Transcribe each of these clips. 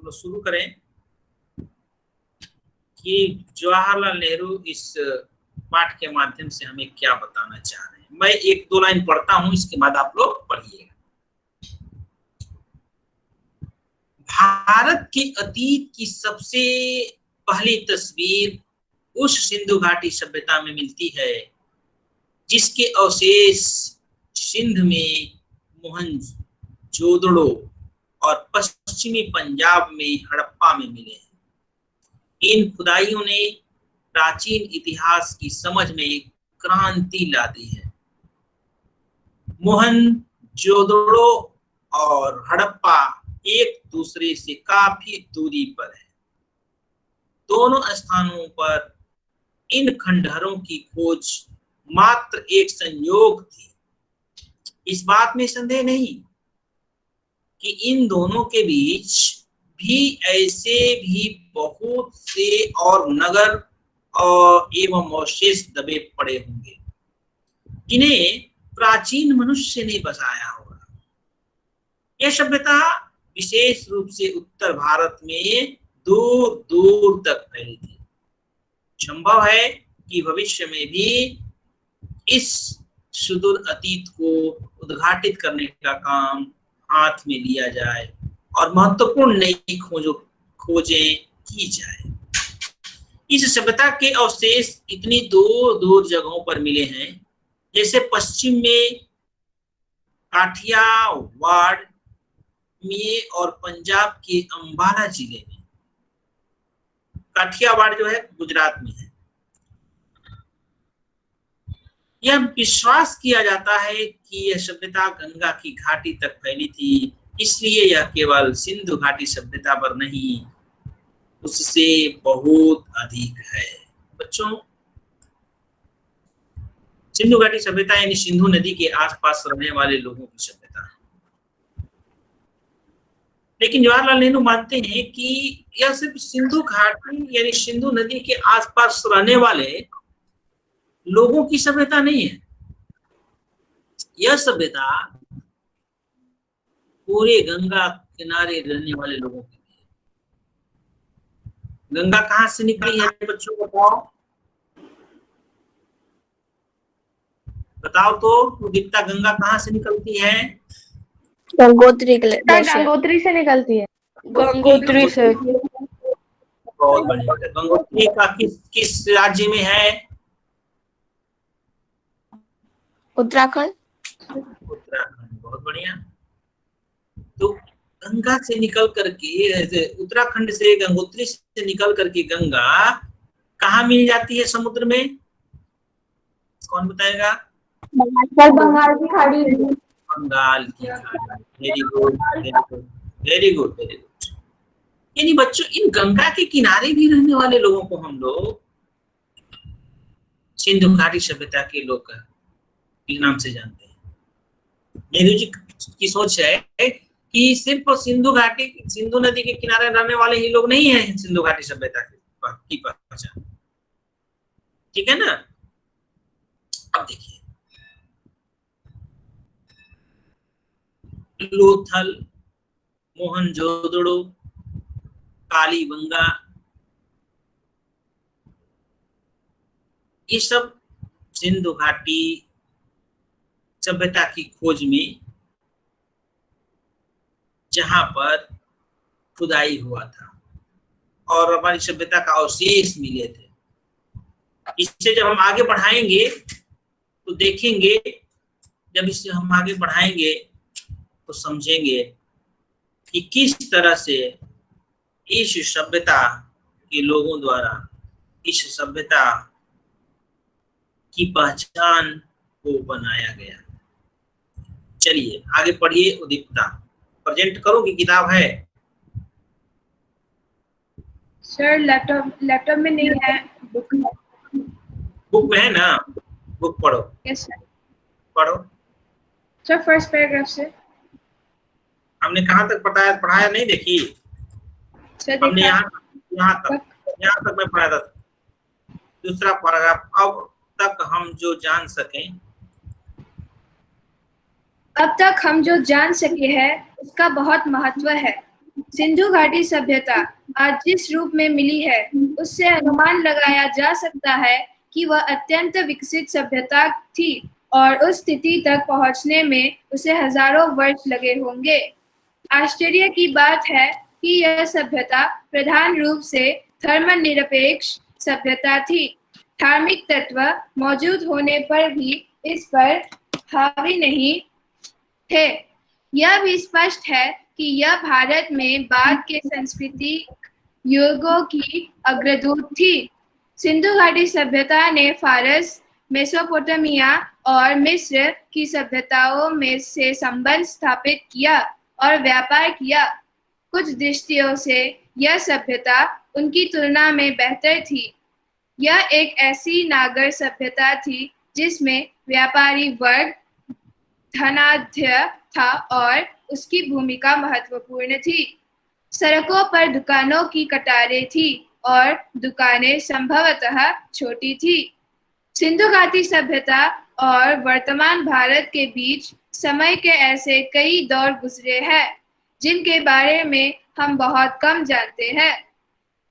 लोग शुरू करें कि जवाहरलाल नेहरू इस पाठ के माध्यम से हमें क्या बताना चाह रहे हैं। मैं एक दो लाइन पढ़ता हूं, इसके बाद आप लोग पढ़िएगा। भारत के अतीत की सबसे पहली तस्वीर उस सिंधु घाटी सभ्यता में मिलती है जिसके अवशेष सिंध में मोहनजोदड़ो और पश्चिमी पंजाब में हड़प्पा में मिले हैं। इन खुदाइयों ने प्राचीन इतिहास की समझ में क्रांति ला दी है। मोहनजोदड़ो और हड़प्पा एक दूसरे से काफी दूरी पर है। दोनों स्थानों पर इन खंडहरों की खोज मात्र एक संयोग थी। इस बात में संदेह नहीं कि इन दोनों के बीच भी ऐसे भी बहुत से और नगर और एवं अवशेष दबे पड़े होंगे जिन्हें प्राचीन मनुष्य ने बसाया होगा। यह सभ्यता विशेष रूप से उत्तर भारत में दूर दूर तक फैली थी। संभव है कि भविष्य में भी इस सुदूर अतीत को उद्घाटित करने का काम हाथ में लिया जाए और महत्वपूर्ण नई खोजें की जाए। इस सभ्यता के अवशेष इतनी दूर दूर जगहों पर मिले हैं, जैसे पश्चिम में काठियावाड़ में और पंजाब के अंबाला जिले में। काठियावाड़ जो है गुजरात में है। यह विश्वास किया जाता है कि यह सभ्यता गंगा की घाटी तक फैली थी, इसलिए यह केवल सिंधु घाटी सभ्यता पर नहीं, उससे बहुत अधिक है। बच्चों, सिंधु घाटी सभ्यता यानी सिंधु नदी के आसपास रहने वाले लोगों की सभ्यता। लेकिन जवाहरलाल नेहरू मानते हैं कि यह सिर्फ सिंधु घाटी यानी सिंधु नदी के आसपास रहने वाले लोगों की सभ्यता नहीं है। यह सभ्यता पूरे गंगा किनारे रहने वाले लोगों के लिए। गंगा कहां से निकली है बच्चों, बताओ बताओ तो दीप्ता, गंगा कहां से निकलती है? गंगोत्री से निकलती है। गंगोत्री से। बहुत बढ़िया। गंगोत्री का किस राज्य में है? उत्तराखंड। उत्तराखंड, बहुत बढ़िया। तो गंगा से निकल करके उत्तराखंड से गंगोत्री से निकल करके गंगा कहाँ मिल जाती है समुद्र में? कौन बताएगा? बंगाल की खाड़ी। बंगाल की खाड़ी। Very good, very good, very good, very good. यानी बच्चों, इन गंगा के किनारे भी रहने वाले लोगों को हम लोग सिंधु घाटी सभ्यता के लोग के नाम से जानते हैं। नेहरू जी की सोच है कि सिर्फ सिंधु नदी के किनारे रहने वाले ही लोग नहीं हैं सिंधु घाटी सभ्यता की पहचान। ठीक है ना? अब देखिए, लोथल, मोहनजोदड़ो, कालीबंगा, ये सब सिंधु घाटी सभ्यता की खोज में जहां पर खुदाई हुआ था और हमारी सभ्यता का अवशेष मिले थे। इससे जब हम आगे बढ़ाएंगे तो देखेंगे, जब इससे हम आगे बढ़ाएंगे तो समझेंगे कि किस तरह से इस सभ्यता के लोगों द्वारा इस सभ्यता की पहचान को बनाया गया। चलिए आगे पढ़िए। उदीप्ता, प्रेजेंट करोगी? किताब है सर? लैपटॉप में नहीं है, बुक में है ना? बुक पढ़ो। Yes sir. पढ़ो सर। फर्स्ट पैराग्राफ से हमने कहाँ तक पढ़ाया नहीं देखी सर? हमने यहाँ तक मैं पढ़ाया था। दूसरा पैराग्राफ, अब तक हम जो जान सके हैं उसका बहुत महत्व है। सिंधु घाटी सभ्यता आज जिस रूप में मिली है, उससे अनुमान लगाया जा सकता है कि वह अत्यंत विकसित सभ्यता थी और उस स्थिति तक पहुंचने में उसे हजारों वर्ष लगे होंगे। आश्चर्य की बात है कि यह सभ्यता प्रधान रूप से धर्मनिरपेक्ष सभ्यता थी। धार्मिक तत्व मौजूद होने पर भी इस पर हावी नहीं थे। यह भी स्पष्ट है कि यह भारत में बाद के सांस्कृतिक युगों की अग्रदूत थी। सिंधु घाटी सभ्यता ने फारस, मेसोपोटामिया और मिस्र की सभ्यताओं में से संबंध स्थापित किया और व्यापार किया। कुछ दृष्टियों से यह सभ्यता उनकी तुलना में बेहतर थी। यह एक ऐसी नागर सभ्यता थी जिसमें व्यापारी वर्ग धनाढ्य था और उसकी भूमिका महत्वपूर्ण थी। सड़कों पर दुकानों की कतारें थी और दुकानें संभवतः छोटी थी। सिंधु घाटी सभ्यता और वर्तमान भारत के बीच समय के ऐसे कई दौर गुजरे हैं जिनके बारे में हम बहुत कम जानते हैं।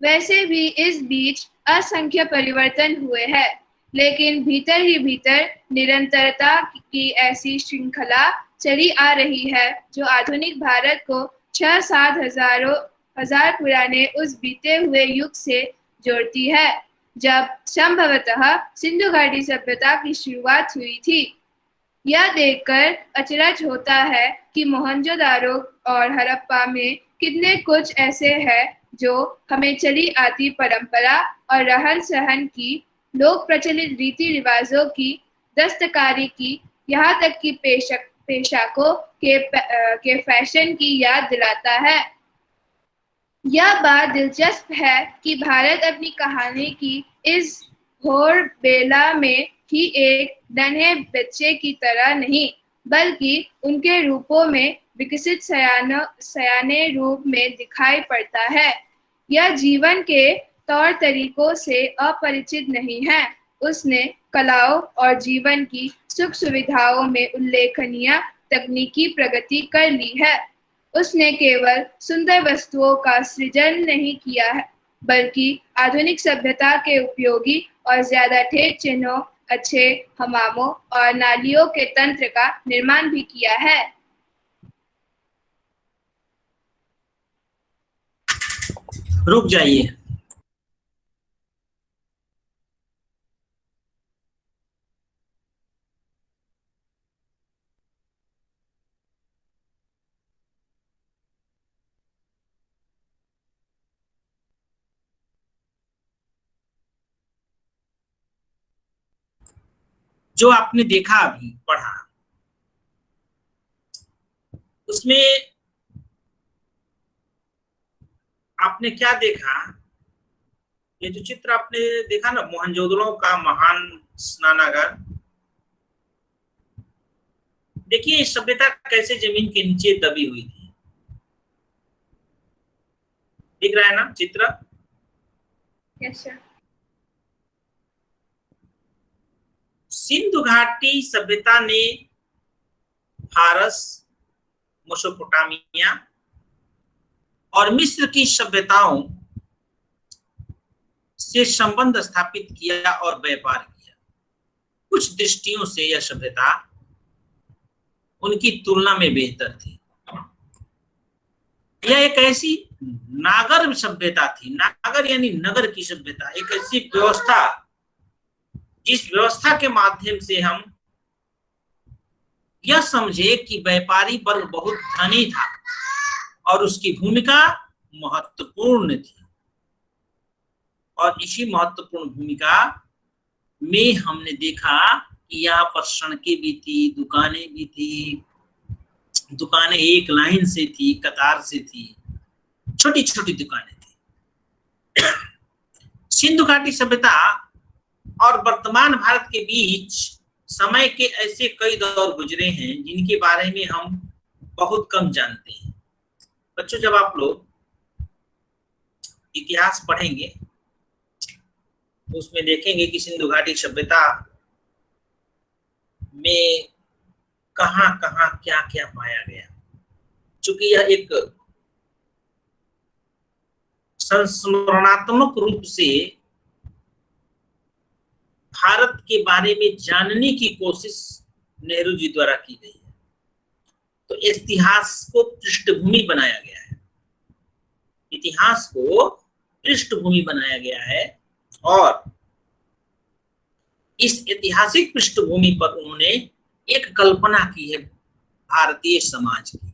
वैसे भी इस बीच असंख्य परिवर्तन हुए हैं, लेकिन भीतर ही भीतर निरंतरता की ऐसी श्रृंखला चली आ रही है जो आधुनिक भारत को 6-7 हजार पुराने उस बीते हुए युग से जोड़ती है जब संभवतः सिंधु घाटी सभ्यता की शुरुआत हुई थी। यह देखकर अचरज होता है कि मोहनजोदारो और हड़प्पा में कितने कुछ ऐसे हैं जो हमें चली आती परंपरा और रहन सहन की, लोक प्रचलित रीति रिवाजों की, दस्तकारी की, यहाँ तक कि पेशाकों के फैशन की याद दिलाता है। यह बात दिलचस्प है कि भारत अपनी कहानी की इस घोर बेला में ही एक नन्हे बच्चे की तरह नहीं, बल्कि उनके रूपों में विकसित सयाने रूप में दिखाई पड़ता है। यह जीवन के तौर तरीकों से अपरिचित नहीं है। उसने कलाओं और जीवन की सुख सुविधाओं में उल्लेखनीय तकनीकी प्रगति कर ली है। उसने केवल सुंदर वस्तुओं का सृजन नहीं किया है, बल्कि आधुनिक सभ्यता के उपयोगी और ज्यादा ठेठ चिन्हों, अच्छे हमामों और नालियों के तंत्र का निर्माण भी किया है। रुक जाइए। जो आपने देखा अभी पढ़ा, उसमें आपने क्या देखा? ये जो चित्र आपने देखा ना, मोहनजोदड़ो का महान स्नानागार, देखिए इस सभ्यता कैसे जमीन के नीचे दबी हुई थी। दिख रहा है ना चित्र? Yes sir. सिंधु घाटी सभ्यता ने फारस, मेसोपोटामिया और मिस्र की सभ्यताओं से संबंध स्थापित किया और व्यापार किया। कुछ दृष्टियों से यह सभ्यता उनकी तुलना में बेहतर थी। यह एक ऐसी नागर सभ्यता थी, नागर यानी नगर की सभ्यता, एक ऐसी व्यवस्था जिस व्यवस्था के माध्यम से हम यह समझे कि व्यापारी वर्ग बहुत धनी था और उसकी भूमिका महत्वपूर्ण थी। और इसी महत्वपूर्ण भूमिका में हमने देखा कि यहाँ पर सड़कें भी थी, दुकानें भी थी। दुकानें एक लाइन से थी, कतार से थी, छोटी छोटी दुकानें थी। सिंधु घाटी सभ्यता और वर्तमान भारत के बीच समय के ऐसे कई दौर गुजरे हैं जिनके बारे में हम बहुत कम जानते हैं। बच्चों, जब आप लोग इतिहास पढ़ेंगे तो उसमें देखेंगे कि सिंधु घाटी सभ्यता में कहां कहां क्या क्या पाया गया। चूंकि यह एक संस्मरणात्मक रूप से भारत के बारे में जानने की कोशिश नेहरू जी द्वारा की गई है। तो इतिहास को पृष्ठभूमि बनाया गया है, इतिहास को पृष्ठभूमि बनाया गया है और इस ऐतिहासिक पृष्ठभूमि पर उन्होंने एक कल्पना की है भारतीय समाज की।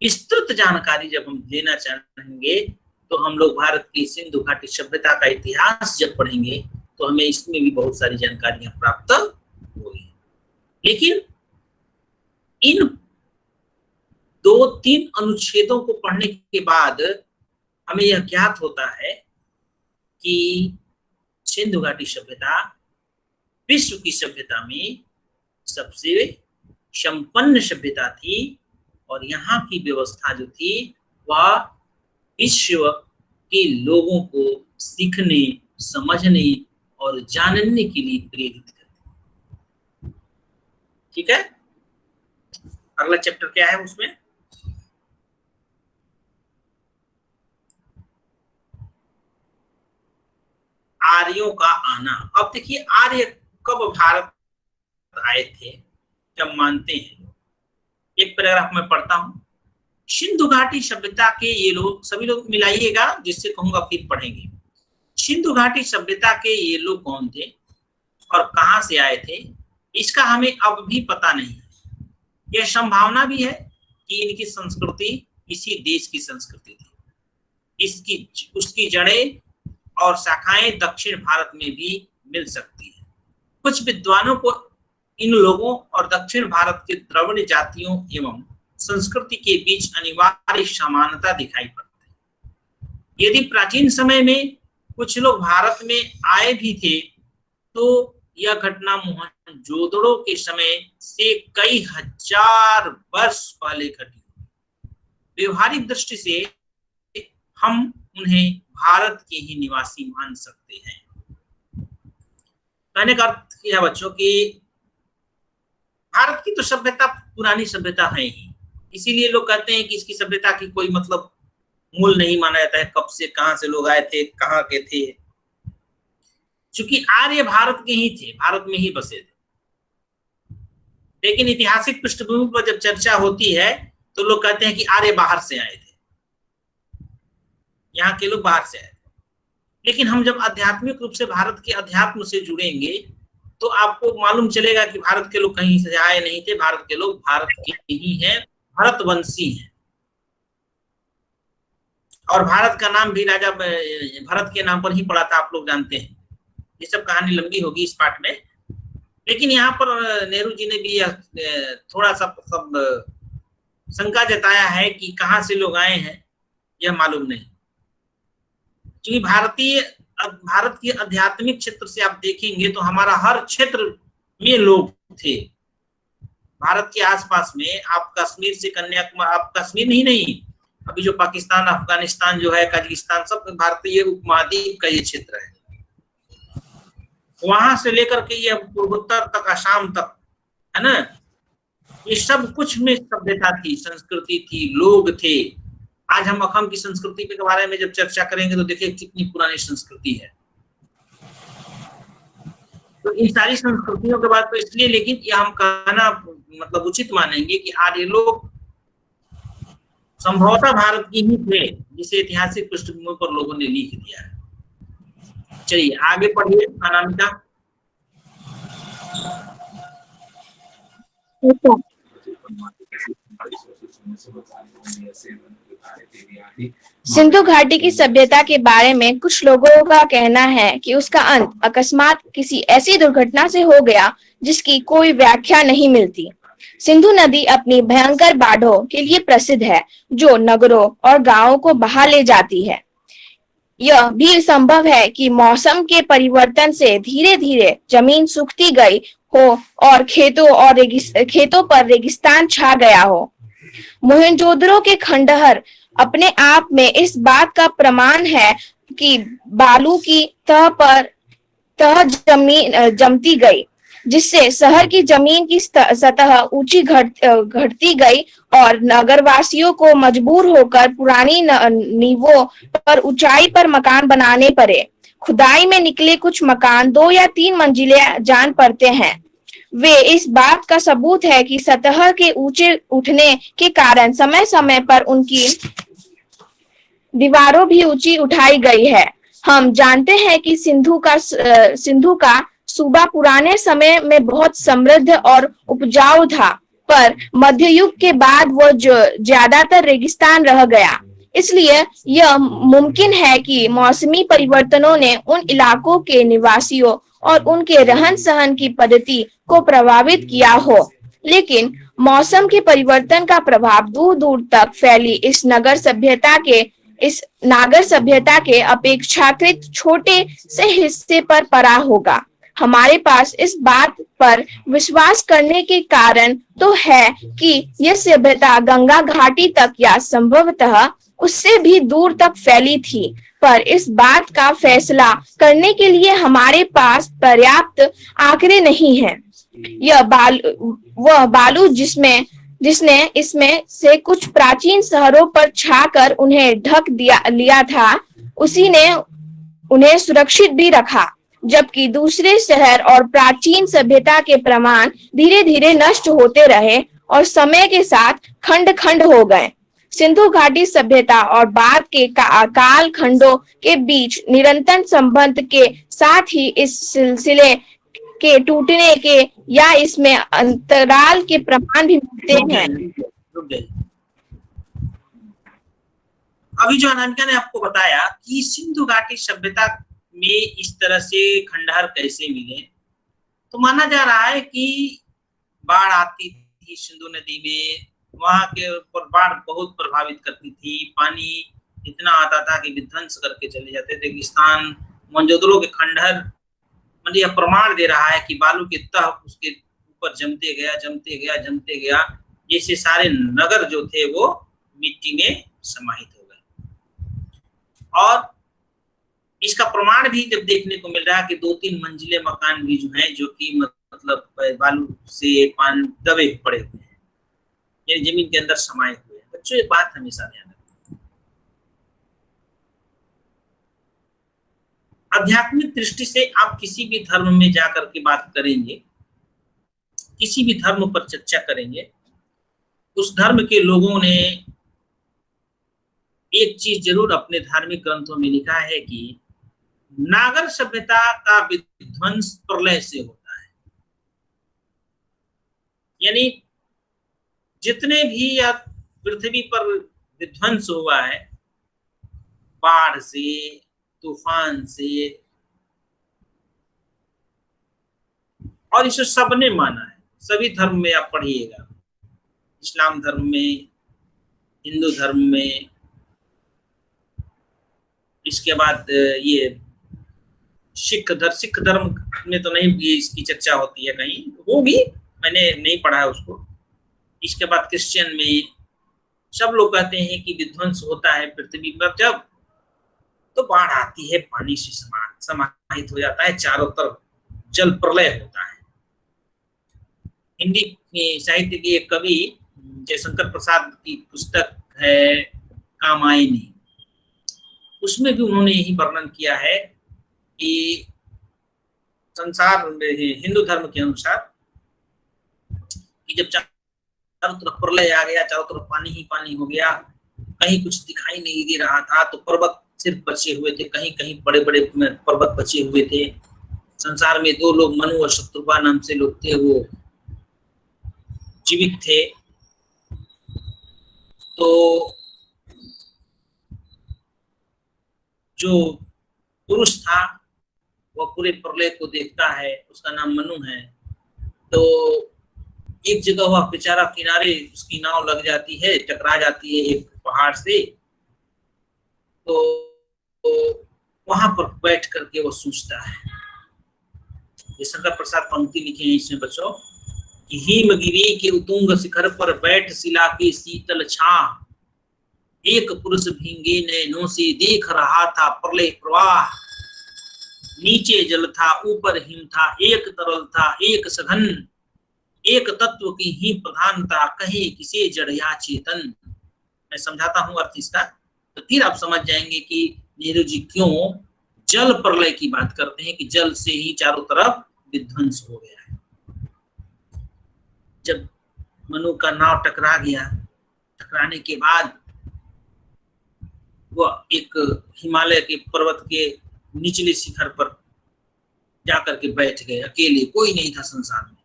विस्तृत जानकारी जब हम लेना चाहेंगे तो हम लोग भारत की सिंधु घाटी सभ्यता का इतिहास जब पढ़ेंगे तो हमें इसमें भी बहुत सारी जानकारियां प्राप्त होगी। लेकिन इन 2-3 अनुच्छेदों को पढ़ने के बाद हमें यह ज्ञात होता है कि सिंधु घाटी सभ्यता विश्व की सभ्यता में सबसे संपन्न सभ्यता थी और यहाँ की व्यवस्था जो थी वह विश्व के लोगों को सीखने, समझने और जानने के लिए प्रेरित करती। ठीक है, अगला चैप्टर क्या है उसमें? आर्यों का आना। अब देखिए आर्य कब भारत आए थे, जब मानते हैं लोग। एक पैराग्राफ में पढ़ता हूं। सिंधु घाटी सभ्यता के ये लोग, सभी लोग मिलाइएगा, जिससे कहूंगा फिर पढ़ेंगे। सिंधु घाटी सभ्यता के ये लोग कौन थे और कहां से आए थे, इसका हमें अब भी पता नहीं है। यह संभावना भी है कि इनकी संस्कृति इसी देश की संस्कृति थी, उसकी जड़ें और शाखाएं दक्षिण भारत में भी मिल सकती है। कुछ विद्वानों को इन लोगों और दक्षिण भारत के द्रविड़ जातियों एवं संस्कृति के बीच अनिवार्य समानता दिखाई पड़ती है। यदि प्राचीन समय में कुछ लोग भारत में आए भी थे तो यह घटना मोहनजोदड़ो के समय से कई हजार वर्ष पहले घटी। व्यवहारिक दृष्टि से हम उन्हें भारत के ही निवासी मान सकते हैं। कहने का अर्थ यह है बच्चों कि भारत की तो सभ्यता पुरानी सभ्यता है ही, इसीलिए लोग कहते हैं कि इसकी सभ्यता की कोई मतलब मूल नहीं माना जाता है, कब से कहां से लोग आए थे, कहां के थे। चूंकि आर्य भारत के ही थे, भारत में ही बसे थे। लेकिन ऐतिहासिक पृष्ठभूमि पर जब चर्चा होती है तो लोग कहते हैं कि आर्य बाहर से आए थे, यहाँ के लोग बाहर से आए थे। लेकिन हम जब आध्यात्मिक रूप से भारत के अध्यात्म से जुड़ेंगे तो आपको मालूम चलेगा कि भारत के लोग कहीं से आए नहीं थे, भारत के लोग भारत के ही हैं, भरतवंशी हैं। और भारत का नाम भी राजा भरत के नाम पर ही पड़ा था, आप लोग जानते हैं। ये सब कहानी लंबी होगी इस पार्ट में, लेकिन यहाँ पर नेहरू जी ने भी थोड़ा सा सब शंका जताया है कि कहाँ से लोग आए हैं यह मालूम नहीं। क्योंकि भारत के आध्यात्मिक क्षेत्र से आप देखेंगे तो हमारा हर क्षेत्र में लोग थे। भारत के आसपास में आप कश्मीर से कन्याकुमारी, आप कश्मीर नहीं, अभी जो पाकिस्तान, अफगानिस्तान जो है, कजाकिस्तान, सब भारतीय उपमहाद्वीप का ये क्षेत्र है। वहां से लेकर के ये पूर्वोत्तर तक, असम तक, है ना, ये सब कुछ में सभ्यता थी, संस्कृति थी, लोग थे। आज हम असम की संस्कृति के बारे में जब चर्चा करेंगे तो देखिए कितनी पुरानी संस्कृति है। तो इन सारी संस्कृतियों के बाद तो इसलिए, लेकिन ये हम कहना मतलब उचित मानेंगे कि आर्य लोग संभवतः भारत की ही थे, जिसे ऐतिहासिक पृष्ठभूमि पर लोगों ने लिख दिया है। चलिए आगे पढ़िए अनामिका। सिंधु घाटी की सभ्यता के बारे में कुछ लोगों का कहना है कि उसका अंत अकस्मात किसी ऐसी दुर्घटना से हो गया जिसकी कोई व्याख्या नहीं मिलती। सिंधु नदी अपनी भयंकर बाढ़ों के लिए प्रसिद्ध है, जो नगरों और गांवों को बहा ले जाती है। यह भी संभव है कि मौसम के परिवर्तन से धीरे धीरे जमीन सूखती गई हो और खेतों पर रेगिस्तान छा गया हो। मोहनजोदड़ो के खंडहर अपने आप में इस बात का प्रमाण है कि बालू की तह जमती गई। जिससे शहर की जमीन की सतह ऊंची घटती गई और नगरवासियों को मजबूर होकर पुरानी नींवों पर ऊंचाई पर मकान बनाने पड़े। खुदाई में निकले कुछ मकान 2 या 3 मंजिले जान पड़ते हैं। वे इस बात का सबूत है कि सतह के ऊंचे उठने के कारण समय समय पर उनकी दीवारों भी ऊंची उठाई गई है। हम जानते हैं कि सिंधु का सूबा पुराने समय में बहुत समृद्ध और उपजाऊ था, पर मध्य युग के बाद वो ज्यादातर रेगिस्तान रह गया। इसलिए यह मुमकिन है कि मौसमी परिवर्तनों ने उन इलाकों के निवासियों और उनके रहन सहन की पद्धति को प्रभावित किया हो। लेकिन मौसम के परिवर्तन का प्रभाव दूर दूर तक फैली इस नागर सभ्यता के अपेक्षाकृत छोटे से हिस्से पर पड़ा होगा। हमारे पास इस बात पर विश्वास करने के कारण तो है कि यह सभ्यता गंगा घाटी तक या संभवतः उससे भी दूर तक फैली थी, पर इस बात का फैसला करने के लिए हमारे पास पर्याप्त आंकड़े नहीं हैं। वह बालू जिसने इसमें से कुछ प्राचीन शहरों पर छाकर उन्हें ढक लिया था, उसी ने उन्हें सुरक्षित भी रखा, जबकि दूसरे शहर और प्राचीन सभ्यता के प्रमाण धीरे धीरे नष्ट होते रहे और समय के साथ खंड खंड हो गए। सिंधु घाटी सभ्यता और बाद के काल खंडों के बीच निरंतर संबंध के साथ ही इस सिलसिले के टूटने के या इसमें अंतराल के प्रमाण भी मिलते हैं। अभी जो अनामिका ने आपको बताया कि सिंधु घाटी सभ्यता में इस तरह से खंडहर कैसे मिले, तो माना जा रहा है कि बाढ़ आती थी सिंधु नदी में, वहां के ऊपर बाढ़ बहुत प्रभावित करती थी, पानी इतना आता था कि विध्वंस करके चले जाते थे। रेगिस्तान मोहनजोदड़ो के खंडहर मतलब यह प्रमाण दे रहा है कि बालू के तह उसके ऊपर जमते गया, जैसे सारे नगर जो थे वो मिट्टी में समाहित हो गए। और इसका प्रमाण भी जब देखने को मिल रहा है कि 2-3 मंजिले मकान भी जो हैं, जो कि मतलब बालू से पानी दबे पड़े हुए हैं, यानी जमीन के अंदर समाये हुए हैं। बच्चों एक बात हमेशा ध्यान रखें, आध्यात्मिक दृष्टि से आप किसी भी धर्म में जाकर के बात करेंगे, किसी भी धर्म पर चर्चा करेंगे, उस धर्म के लोगों ने एक चीज जरूर अपने धार्मिक ग्रंथों में लिखा है कि नागर सभ्यता का विध्वंस प्रलय से होता है। यानी जितने भी पृथ्वी पर विध्वंस हुआ है, बाढ़ से, तूफान से, और इसे सबने माना है। सभी धर्म में आप पढ़िएगा, इस्लाम धर्म में, हिंदू धर्म में, इसके बाद ये सिख धर्म में तो नहीं इसकी चर्चा होती है, कहीं होगी, मैंने नहीं पढ़ा है उसको। इसके बाद क्रिश्चियन में सब लोग कहते हैं कि विध्वंस होता है पृथ्वी पर जब तो बाढ़ आती है, पानी से समाहित हो जाता है, चारों तरफ जल प्रलय होता है। हिंदी साहित्य के एक कवि जयशंकर प्रसाद की पुस्तक है कामायनी, उसमें भी उन्होंने यही वर्णन किया है कि संसार हिंदू धर्म के अनुसार कि जब चारों तरफ प्रलय आ गया, चारों तरफ पानी ही पानी हो गया, कहीं कुछ दिखाई नहीं दे रहा था, तो पर्वत सिर्फ बचे हुए थे, कहीं कहीं बड़े बड़े पर्वत बचे हुए थे। संसार में 2 लोग मनु और शत्रुपा नाम से लोग थे, वो जीवित थे। तो जो पुरुष था वह पूरे प्रलय को देखता है, उसका नाम मनु है। तो एक जगह वह बेचारा किनारे, उसकी नाव लग जाती है, टकरा जाती है एक पहाड़ से, तो वहां पर बैठ करके वो सोचता है। जयशंकर प्रसाद पंक्ति लिखे हैं इसमें बच्चों कि हिमगिरी के उतुंग शिखर पर बैठ शिला की शीतल छाह, एक पुरुष भींगे नैनों से देख रहा था प्रलय प्रवाह। नीचे जल था, ऊपर हिम था, एक तरल था, एक सघन, एक तत्व की ही प्रधानता, कहे किसे जड़ या चेतन। मैं समझाता हूं अर्थ इसका, तो फिर आप समझ जाएंगे कि नेहरू जी क्यों जल प्रलय की बात करते हैं कि जल से ही चारों तरफ विध्वंस हो गया है। जब मनु का नाव टकरा गया, टकराने के बाद वह एक हिमालय के पर्वत के निचले शिखर पर जाकर के बैठ गए, अकेले, कोई नहीं था संसार में,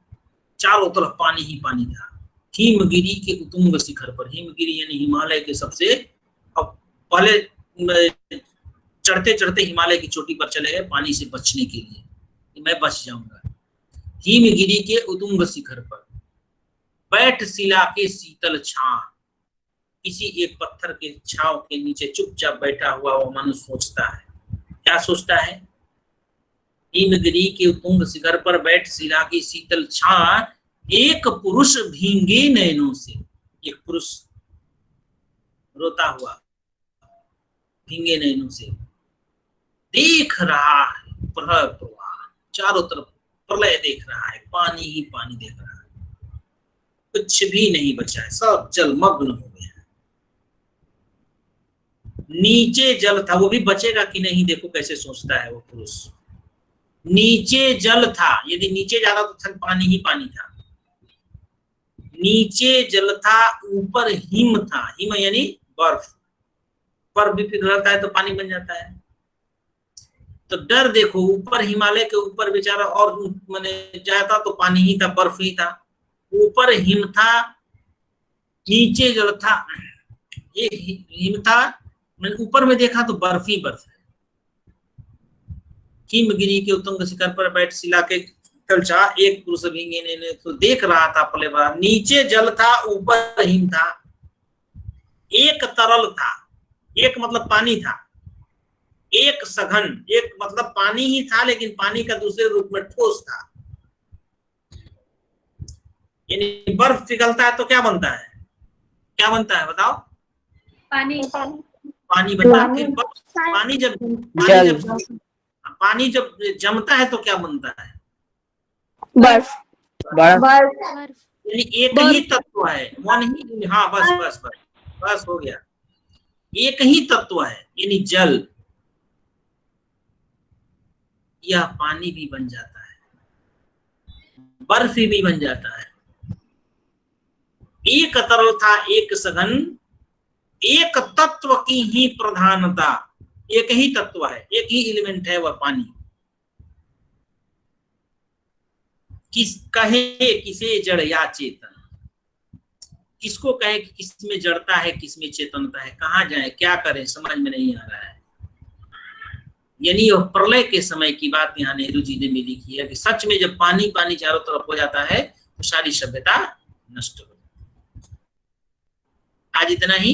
चारों तरफ पानी ही पानी था। हिमगिरी के उत्तुंग शिखर पर, हिमगिरी यानी हिमालय के सबसे, अब पहले चढ़ते चढ़ते हिमालय की चोटी पर चले गए पानी से बचने के लिए, मैं बच जाऊंगा। हिमगिरी के उत्तुंग शिखर पर बैठ शिला के शीतल छां, किसी एक पत्थर के छांव के नीचे चुपचाप बैठा हुआ वो मनुष्य सोचता है, क्या सोचता है? हिमगिरी के उत्तुंग शिखर पर बैठ शिला की शीतल छां, एक पुरुष भींगे नयनों से, एक पुरुष रोता हुआ भींगे नयनों से देख रहा है प्रवाह, चारों तरफ प्रलय देख रहा है, पानी ही पानी देख रहा है, कुछ भी नहीं बचा है, सब जलमग्न हो गया है। नीचे जल था, वो भी बचेगा कि नहीं, देखो कैसे सोचता है वो पुरुष। नीचे जल था, यदि नीचे जाता तो पानी ही पानी था। नीचे जल था, ऊपर हिम था, हिम यानी बर्फ, बर्फ भी पिघलता है तो पानी बन जाता है। तो डर देखो, ऊपर हिमालय के ऊपर बेचारा और मैंने जाता तो पानी ही था, बर्फ ही था, ऊपर हिम था, नीचे जल था, ये हिम था, मैंने ऊपर में देखा तो बर्फ ही बर्फ है। हिमगिरी के उत्तुंग शिखर पर बैठ शिला के तलछा, एक पुरुष भींगे ने तो देख रहा था पले बार, नीचे जल था, ऊपर हिम था, एक तरल था, एक मतलब पानी था, एक सघन, एक मतलब पानी ही था लेकिन पानी का दूसरे रूप में ठोस था। यानी बर्फ पिघलता है तो क्या बनता है, क्या बनता है बताओ? पानी। पानी बनता है। फिर पानी जब जमता है तो क्या बनता है? बर्फ। यानी एक ही तत्व है, वन ही, हाँ बस बस बस बस हो गया, एक ही तत्व है, यानी जल। यह पानी भी बन जाता है, बर्फ भी बन जाता है। एक तरल था, एक सघन, एक तत्व की ही प्रधानता, एक ही तत्व है, एक ही एलिमेंट है वह पानी। किस कहे किसे जड़ या चेतन, किसको कहे कि किसमें जड़ता है किसमें चेतनता है, कहाँ जाए क्या करें समझ में नहीं आ रहा है। यानी वह प्रलय के समय की बात यहाँ नेहरू जी ने भी लिखी है कि सच में जब पानी पानी चारों तरफ हो जाता है तो सारी सभ्यता नष्ट हो जाती है। आज इतना ही।